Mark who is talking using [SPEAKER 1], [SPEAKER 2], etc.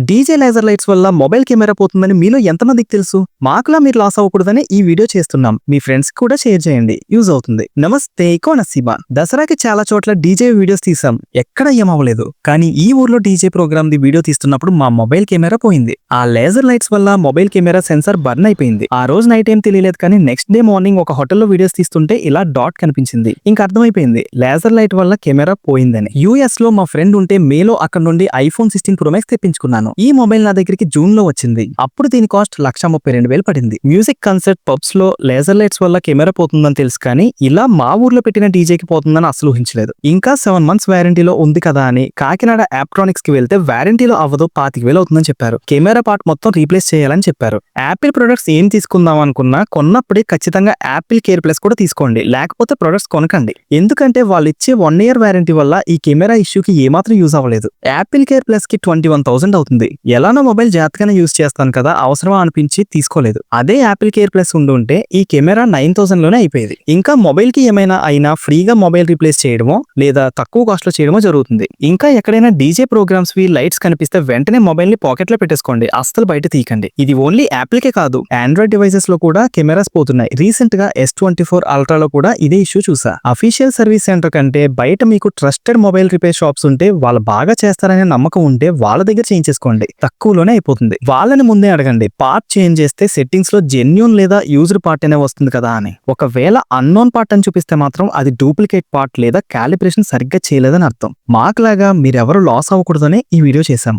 [SPEAKER 1] DJ laser lights వల్ల mobile camera పోతుందని మీలో ఎంతమందికి తెలుసు? మాకులా మీరు లాస్ అవ్వకూడదని ఈ వీడియో చేస్తున్నాం. మీ ఫ్రెండ్స్ కూడా షేర్ చేయండి, యూజ్ అవుతుంది. నమస్తే, కోనసీమ. దసరాకి చాలా చోట్ల డీజే వీడియోస్ తీసాం, ఎక్కడ ఏమవ్వలేదు. కానీ ఈ ఊర్లో డీజే ప్రోగ్రామ్ ది వీడియో తీస్తున్నప్పుడు మా మొబైల్ కెమెరా పోయింది. ఆ లేజర్ లైట్స్ వల్ల మొబైల్ కెమెరా సెన్సార్ బర్న్ అయిపోయింది. ఆ రోజు నైట్ ఏం తెలియలేదు, కానీ నెక్స్ట్ డే మార్నింగ్ ఒక హోటల్లో వీడియోస్ తీస్తుంటే ఇలా డాట్ కనిపించింది. ఇంకా అర్థమైపోయింది లేజర్ లైట్ వల్ల కెమెరా పోయిందని. యూఎస్ లో మా ఫ్రెండ్ ఉంటే మేలో అక్కడ నుండి ఐఫోన్ 16 Pro Max తెప్పించుకున్నాను. ఈ మొబైల్ నా దగ్గరికి జూన్ లో వచ్చింది. అప్పుడు దీని కాస్ట్ 1,32,000 పడింది. మ్యూజిక్ కన్సర్ట్ పబ్స్ లో లేజర్ లైట్స్ వల్ల కెమెరా పోతుందని తెలుసు, కానీ ఇలా మా ఊర్లో పెట్టిన డీజేకి పోతుందని అసలు ఊహించలేదు. ఇంకా 7 months వారంటీలో ఉంది కదా అని కాకినాడ యాప్ట్రానిక్స్ కి వెళ్తే వారంటీలో అవ్వదు, 25,000 అవుతుందని చెప్పారు. కెమెరా పార్ట్ మొత్తం రీప్లేస్ చేయాలని చెప్పారు. యాపిల్ ప్రొడక్ట్స్ ఏం తీసుకుందాం అనుకున్నా కొన్నప్పుడే ఖచ్చితంగా యాపిల్ కేర్ ప్లస్ కూడా తీసుకోండి, లేకపోతే ప్రొడక్ట్స్ కొనకండి. ఎందుకంటే వాళ్ళు ఇచ్చే 1 year వారంటీ వల్ల ఈ కెమెరా ఇష్యూకి ఏమాత్రం యూజ్ అవ్వలేదు. యాపిల్ కేర్ ప్లస్ కి 21,000 అవుతుంది. ఎలానో మొబైల్ జాగ్రత్తగానే యూజ్ చేస్తాను కదా, అవసరమా అనిపించి తీసుకోలేదు. అదే యాపిల్ కేర్ ప్లస్ ఉండుంటే ఈ కెమెరా 9,000 లోనే అయిపోయేది. ఇంకా మొబైల్ కి ఏమైనా అయినా ఫ్రీగా మొబైల్ రీప్లేస్ చేయడమో లేదా తక్కువ కాస్ట్ లో చేయడమో జరుగుతుంది. ఇంకా ఎక్కడైనా డీజే ప్రోగ్రామ్స్ వి లైట్స్ కనిపిస్తే వెంటనే మొబైల్ ని పాకెట్ లో పెట్టేసుకోండి, అస్సలు బయట తీయకండి. ఇది ఓన్లీ యాపిల్ కే కాదు, ఆండ్రాయిడ్ డివైసెస్ లో కూడా కెమెరాస్ పోతున్నాయి. రీసెంట్ గా S24 Ultra లో కూడా ఇదే ఇష్యూ చూసా. అఫీషియల్ సర్వీస్ సెంటర్ కంటే బయట మీకు ట్రస్టెడ్ మొబైల్ రిపేర్ షాప్స్ ఉంటే, వాళ్ళు బాగా చేస్తారనే నమ్మకం ఉంటే వాళ్ళ దగ్గర చేయించేసుకోండి, తక్కువలోనే అయిపోతుంది. వాళ్ళని ముందే అడగండి, పార్ట్ చేంజ్ చేస్తే సెట్టింగ్స్ లో జెన్యూన్ లేదా యూజ్డ్ పార్ట్ అనే వస్తుంది కదా అని. ఒకవేళ అన్నోన్ పార్ట్ అని చూపిస్తే మాత్రం అది డూప్లికేట్ పార్ట్ లేదా కాలిబ్రేషన్ సరిగ్గా చేయలేదని అర్థం. మాకులాగా మీరెవరు లాస్ అవ్వకూడదనే ఈ వీడియో చేశాం.